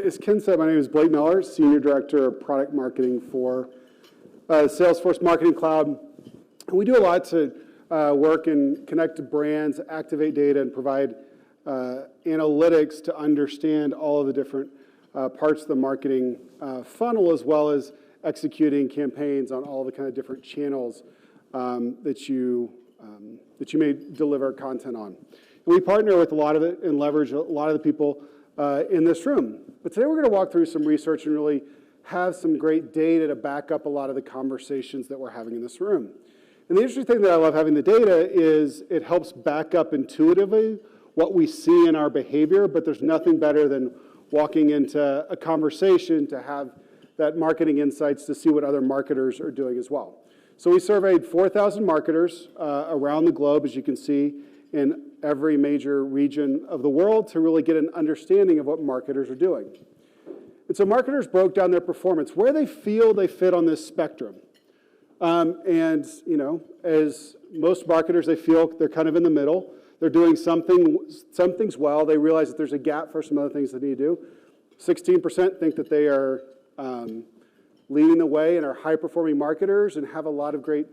As Ken said, my name is Blake Miller, Senior Director of Product Marketing for Salesforce Marketing Cloud. And we do a lot to work and connect to brands, activate data, and provide analytics to understand all of the different parts of the marketing funnel, as well as executing campaigns on all the kind of different channels that you may deliver content on. And we partner with a lot of it and leverage a lot of the people in this room. But today we're going to walk through some research and really have some great data to back up a lot of the conversations that we're having in this room. And the interesting thing that I love having the data is it helps back up intuitively what we see in our behavior, but there's nothing better than walking into a conversation to have that marketing insights to see what other marketers are doing as well. So we surveyed 4,000 marketers around the globe, as you can see, in every major region of the world to really get an understanding of what marketers are doing. And so marketers broke down their performance, where they feel they fit on this spectrum. And, you know, as most marketers, they feel they're kind of in the middle. They're doing some things well. They realize that there's a gap for some other things they need to do. 16% think that they are leading the way and are high-performing marketers and have a lot of great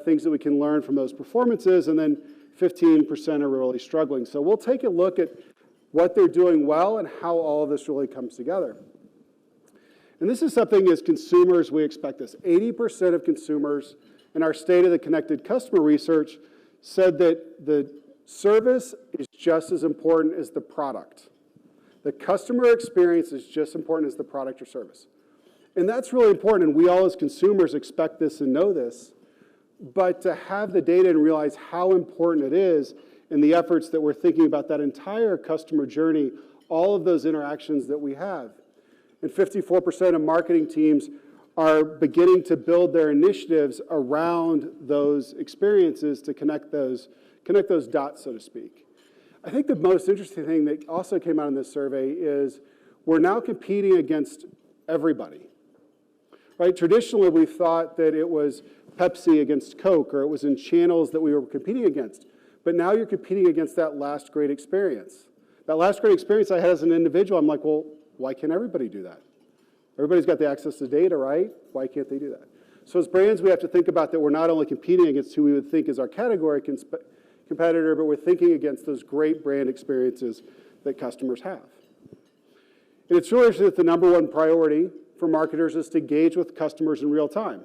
things that we can learn from those performances. And then 15% are really struggling. So we'll take a look at what they're doing well and how all of this really comes together. And this is something as consumers we expect this. 80% of consumers in our State of the Connected Customer research said that the service is just as important as the product. The customer experience is just as important as the product or service. And that's really important, and we all as consumers expect this and know this. But to have the data and realize how important it is in the efforts that we're thinking about that entire customer journey, all of those interactions that we have. And 54% of marketing teams are beginning to build their initiatives around those experiences to connect those dots, so to speak. I think the most interesting thing that also came out in this survey is we're now competing against everybody. Right? Traditionally, we thought that it was Pepsi against Coke, or it was in channels that we were competing against. But now you're competing against that last great experience. That last great experience I had as an individual, I'm like, well, why can't everybody do that? Everybody's got the access to data, right? Why can't they do that? So as brands, we have to think about that we're not only competing against who we would think is our category competitor, but we're thinking against those great brand experiences that customers have. And it's really interesting that the number one priority for marketers is to engage with customers in real time.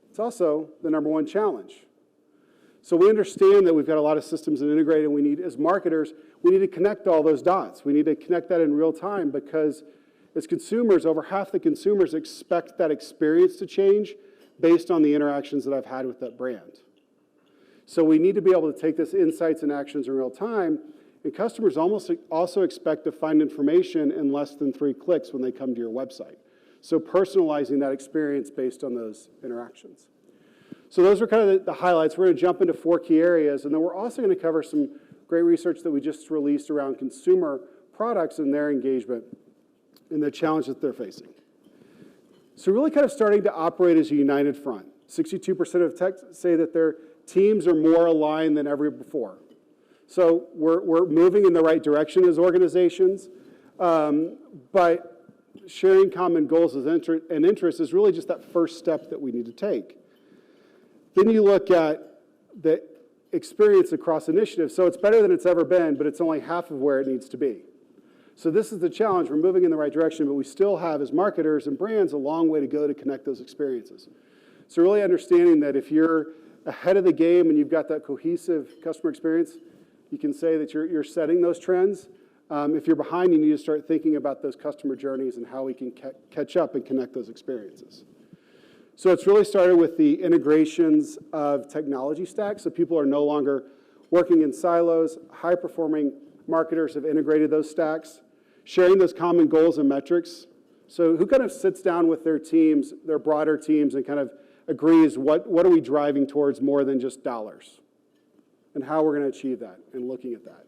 It's also the number one challenge. So we understand that we've got a lot of systems that integrate, and we need, as marketers, we need to connect all those dots. We need to connect that in real time because as consumers, over half the consumers expect that experience to change based on the interactions that I've had with that brand. So we need to be able to take this insights and actions in real time, and customers also expect to find information in less than 3 clicks when they come to your website. So personalizing that experience based on those interactions. So those are kind of the highlights. We're going to jump into 4 key areas, and then we're also going to cover some great research that we just released around consumer products and their engagement and the challenge that they're facing. So really kind of starting to operate as a united front. 62% of tech say that their teams are more aligned than ever before. So we're moving in the right direction as organizations, but sharing common goals and interests is really just that first step that we need to take. Then you look at the experience across initiatives. So it's better than it's ever been, but it's only half of where it needs to be. So this is the challenge. We're moving in the right direction, but we still have, as marketers and brands, a long way to go to connect those experiences. So really understanding that if you're ahead of the game and you've got that cohesive customer experience, you can say that you're setting those trends. If you're behind, you need to start thinking about those customer journeys and how we can catch up and connect those experiences. So it's really started with the integrations of technology stacks, so people are no longer working in silos. High-performing marketers have integrated those stacks, sharing those common goals and metrics. So who kind of sits down with their teams, their broader teams, and kind of agrees what are we driving towards more than just dollars, and how we're going to achieve that, and looking at that.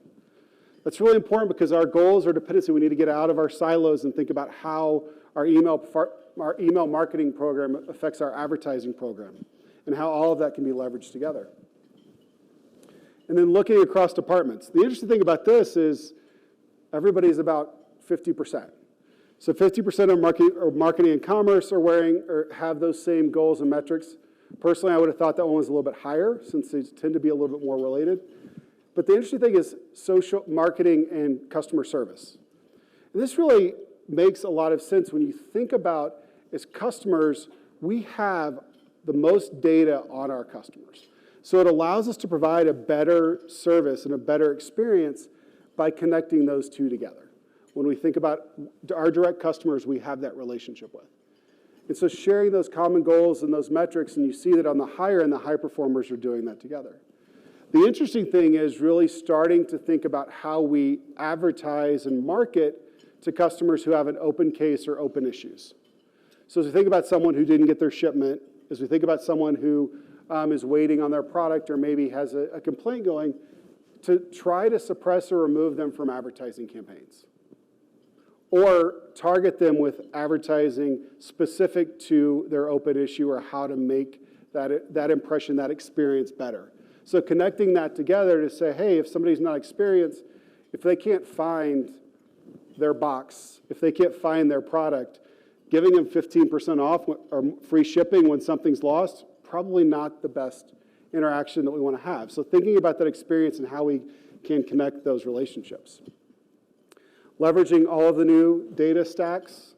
That's really important because our goals are dependency. We need to get out of our silos and think about how our email marketing program affects our advertising program and how all of that can be leveraged together. And then looking across departments. The interesting thing about this is everybody's about 50%. So 50% of marketing and commerce are wearing or have those same goals and metrics. Personally, I would have thought that one was a little bit higher since they tend to be a little bit more related. But the interesting thing is social marketing and customer service. And this really makes a lot of sense when you think about, as customers, we have the most data on our customers. So it allows us to provide a better service and a better experience by connecting those two together. When we think about our direct customers, we have that relationship with. And so sharing those common goals and those metrics, and you see that on the higher end, the high performers are doing that together. The interesting thing is really starting to think about how we advertise and market to customers who have an open case or open issues. So as we think about someone who didn't get their shipment, as we think about someone who is waiting on their product or maybe has a complaint going, to try to suppress or remove them from advertising campaigns. Or target them with advertising specific to their open issue or how to make that impression, that experience better. So connecting that together to say, hey, if somebody's not experienced, if they can't find their box, if they can't find their product, giving them 15% off or free shipping when something's lost, probably not the best interaction that we want to have. So thinking about that experience and how we can connect those relationships. Leveraging all of the new data stacks.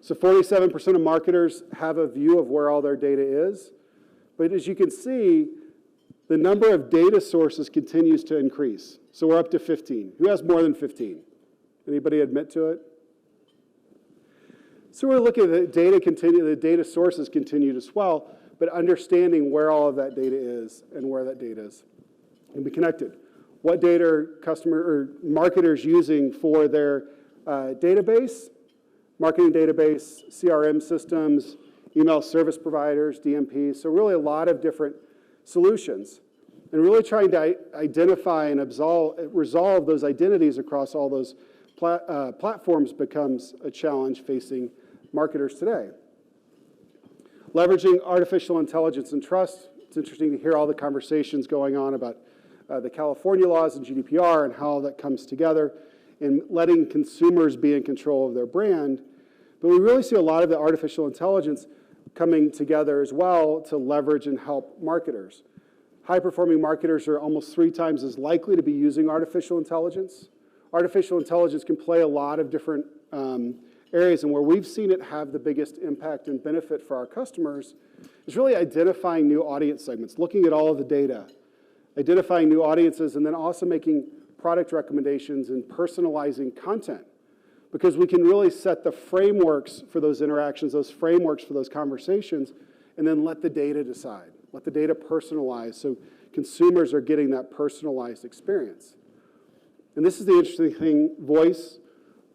So 47% of marketers have a view of where all their data is. But as you can see, the number of data sources continues to increase. So we're up to 15. Who has more than 15? Anybody admit to it? So we're looking at the data sources continue to swell, but understanding where all of that data is and where that data is can be connected. What data are customer or marketers using for their database, marketing database, CRM systems, email service providers, DMPs. So really a lot of different solutions. And really trying to identify and resolve those identities across all those platforms becomes a challenge facing marketers today. Leveraging artificial intelligence and trust. It's interesting to hear all the conversations going on about the California laws and GDPR and how that comes together and letting consumers be in control of their brand. But we really see a lot of the artificial intelligence coming together as well to leverage and help marketers. High-performing marketers are almost 3 times as likely to be using artificial intelligence. Artificial intelligence can play a lot of different areas, and where we've seen it have the biggest impact and benefit for our customers is really identifying new audience segments, looking at all of the data, identifying new audiences, and then also making product recommendations and personalizing content. Because we can really set the frameworks for those interactions, those frameworks for those conversations, and then let the data decide. Let the data personalize so consumers are getting that personalized experience. And this is the interesting thing, voice.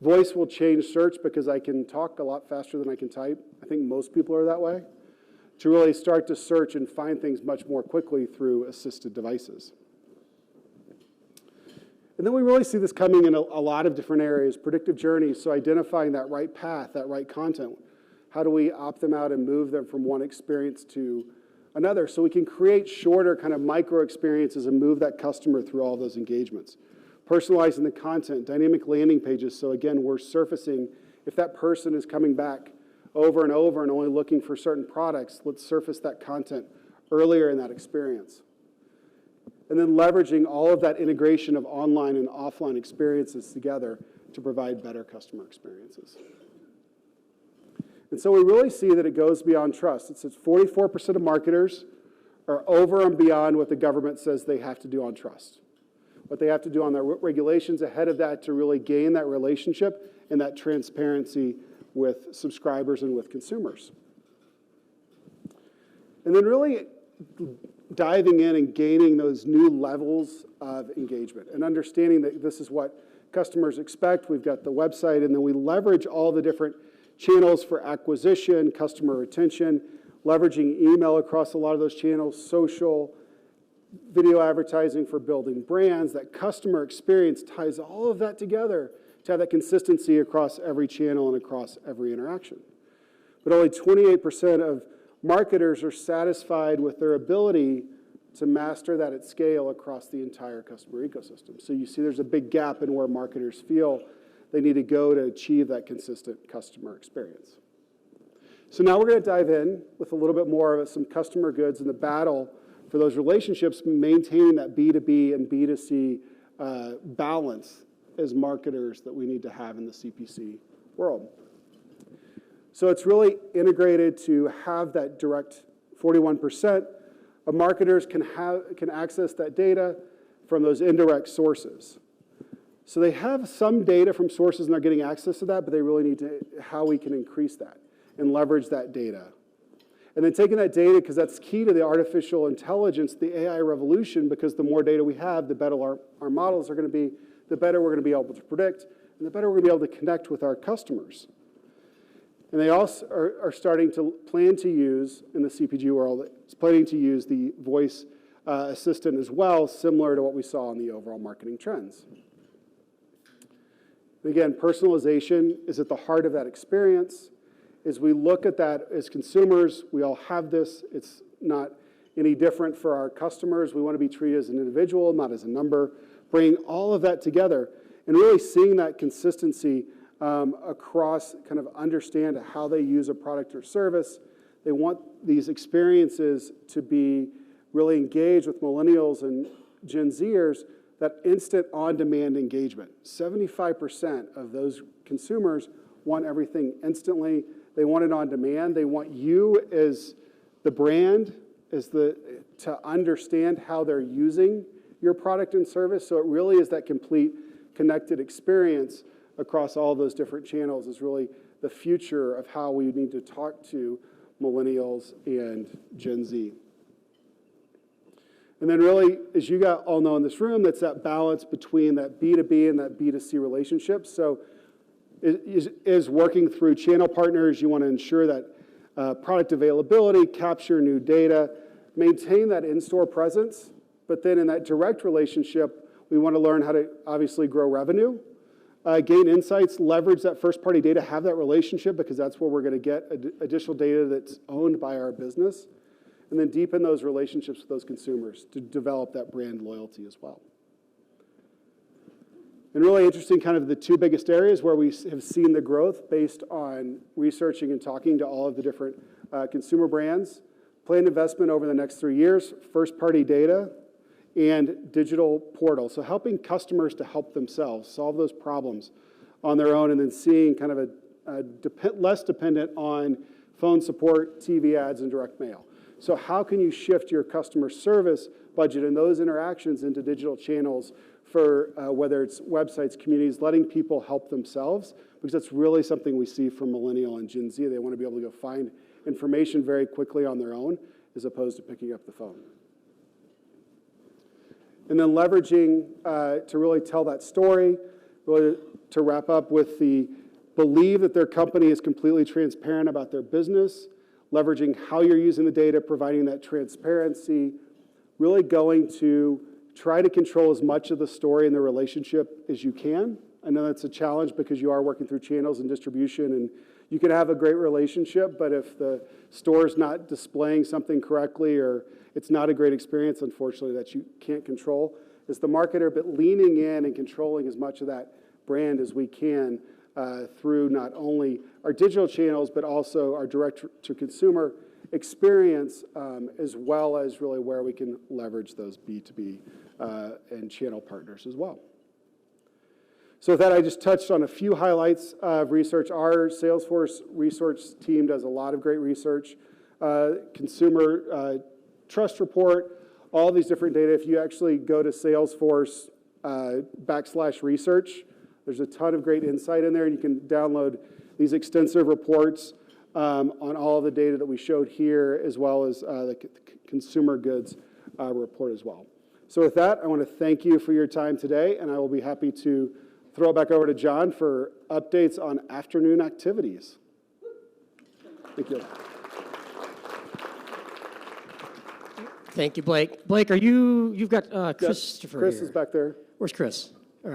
Voice will change search because I can talk a lot faster than I can type. I think most people are that way. To really start to search and find things much more quickly through assisted devices. And then we really see this coming in a lot of different areas. Predictive journeys, so identifying that right path, that right content. How do we opt them out and move them from one experience to another so we can create shorter kind of micro experiences and move that customer through all those engagements. Personalizing the content, dynamic landing pages, so again, we're surfacing, if that person is coming back over and over and only looking for certain products, let's surface that content earlier in that experience. And then leveraging all of that integration of online and offline experiences together to provide better customer experiences. And so we really see that it goes beyond trust. It says 44% of marketers are over and beyond what the government says they have to do on trust. What they have to do on their regulations ahead of that to really gain that relationship and that transparency with subscribers and with consumers. And then really diving in and gaining those new levels of engagement and understanding that this is what customers expect. We've got the website, and then we leverage all the different channels for acquisition, customer retention, leveraging email across a lot of those channels, social, video advertising for building brands. That customer experience ties all of that together to have that consistency across every channel and across every interaction. But only 28% of marketers are satisfied with their ability to master that at scale across the entire customer ecosystem. So you see there's a big gap in where marketers feel they need to go to achieve that consistent customer experience. So now we're going to dive in with a little bit more of some customer goods and the battle for those relationships, maintaining that B2B and B2C balance as marketers that we need to have in the CPC world. So it's really integrated to have that direct 41% of marketers can access that data from those indirect sources. So they have some data from sources and they're getting access to that, but they really need to, how we can increase that and leverage that data. And then taking that data, because that's key to the artificial intelligence, the AI revolution, because the more data we have, the better our models are going to be, the better we're going to be able to predict, and the better we're going to be able to connect with our customers. And they also are starting to plan to use, in the CPG world, it's planning to use the voice assistant as well, similar to what we saw in the overall marketing trends. And again, personalization is at the heart of that experience. As we look at that as consumers, we all have this. It's not any different for our customers. We want to be treated as an individual, not as a number. Bringing all of that together and really seeing that consistency across, kind of understand how they use a product or service. They want these experiences to be really engaged with millennials and Gen Zers, that instant on-demand engagement. 75% of those consumers want everything instantly. They want it on demand. They want you as the brand, to understand how they're using your product and service. So it really is that complete connected experience across all those different channels is really the future of how we need to talk to millennials and Gen Z. And then really, as you all know in this room, that's that balance between that B2B and that B2C relationship. So is working through channel partners. You want to ensure that product availability, capture new data, maintain that in-store presence. But then in that direct relationship, we want to learn how to obviously grow revenue, gain insights, leverage that first-party data, have that relationship because that's where we're going to get additional data that's owned by our business, and then deepen those relationships with those consumers to develop that brand loyalty as well. And really interesting, kind of the two biggest areas where we have seen the growth based on researching and talking to all of the different consumer brands. Planned investment over the next 3 years, first-party data, and digital portal. So helping customers to help themselves, solve those problems on their own, and then seeing kind of less dependent on phone support, TV ads, and direct mail. So how can you shift your customer service budget and those interactions into digital channels for whether it's websites, communities, letting people help themselves, because that's really something we see from millennial and Gen Z. They want to be able to go find information very quickly on their own as opposed to picking up the phone. And then leveraging to really tell that story, really to wrap up with the believe that their company is completely transparent about their business, leveraging how you're using the data, providing that transparency, really going to try to control as much of the story and the relationship as you can. I know that's a challenge because you are working through channels and distribution, and you can have a great relationship, but if the store's not displaying something correctly or it's not a great experience, unfortunately, that you can't control, as the marketer, but leaning in and controlling as much of that brand as we can through not only our digital channels, but also our direct-to-consumer experience, as well as really where we can leverage those B2B and channel partners as well. So with that, I just touched on a few highlights of research. Our Salesforce research team does a lot of great research, consumer trust report, all these different data. If you actually go to Salesforce /research, there's a ton of great insight in there, and you can download these extensive reports on all of the data that we showed here, as well as the consumer goods report as well. So with that, I want to thank you for your time today, and I will be happy to throw it back over to John for updates on afternoon activities. Thank you. Thank you, Blake. Blake, you've got Christopher Chris here. is back there. Where's Chris?